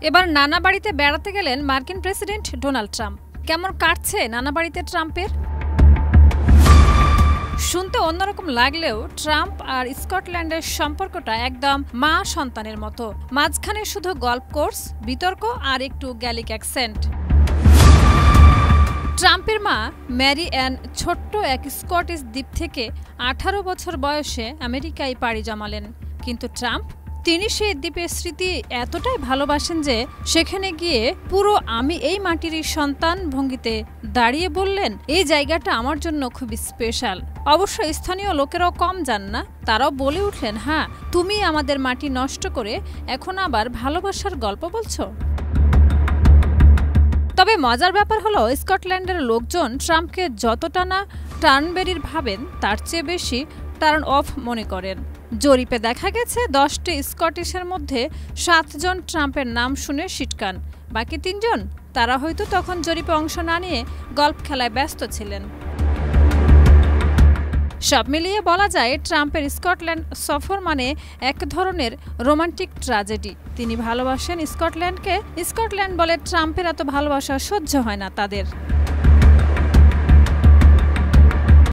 এবার নানা বাড়িতে বেড়াতে গেলেন মার্কিন প্রেসিডেন্ট ডোনাল্ড ট্রাম্প। কেমন কাটছে নানা বাড়িতে ট্রাম্পের? শুনতে অন্যরকম লাগলেও ট্রাম্প আর স্কটল্যান্ডের সম্পর্কটা একদম মা সন্তানের মতো। মাঝখানে শুধু গল্ফ কোর্স, বিতর্ক আর একটু গ্যালিক অ্যাকসেন্ট। ট্রাম্পের মা ম্যারি অ্যান ছোট্ট এক স্কটিশ দ্বীপ থেকে 18 বছর বয়সে আমেরিকায় পাড়ি জমালেন। কিন্তু তিনি সেই দ্বীপের স্মৃতি এতটাই ভালোবাসেন যে সেখানে গিয়ে পুরো আমি এই মাটিরই সন্তান ভঙ্গিতে দাঁড়িয়ে বললেন, এই জায়গাটা আমার জন্য খুব স্পেশাল। অবশ্য স্থানীয় লোকেরাও কম যান না, তারাও বলে উঠলেন, হ্যাঁ, তুমি আমাদের মাটি নষ্ট করে এখন আবার ভালোবাসার গল্প বলছো। তবে মজার ব্যাপার হলো, স্কটল্যান্ডের লোকজন ট্রাম্পকে যতটা না টার্নবেরির ভাবেন তার চেয়ে বেশি টার্ন অফ মনে করেন। জরিপে দেখা গেছে 10টি স্কটিশের মধ্যে 7 জন ট্রাম্পের নাম শুনে সিটকান, বাকি 3 জন তারা হয়তো তখন জরিপে অংশ না নিয়ে গল্ফ খেলায় ব্যস্ত ছিলেন। সব মিলিয়ে বলা যায় ট্রাম্পের স্কটল্যান্ড সফর মানে এক ধরনের রোমান্টিক ট্র্যাজেডি। তিনি ভালোবাসেন স্কটল্যান্ডকে, স্কটল্যান্ড বলে ট্রাম্পের এত ভালোবাসা সহ্য হয় না তাদের।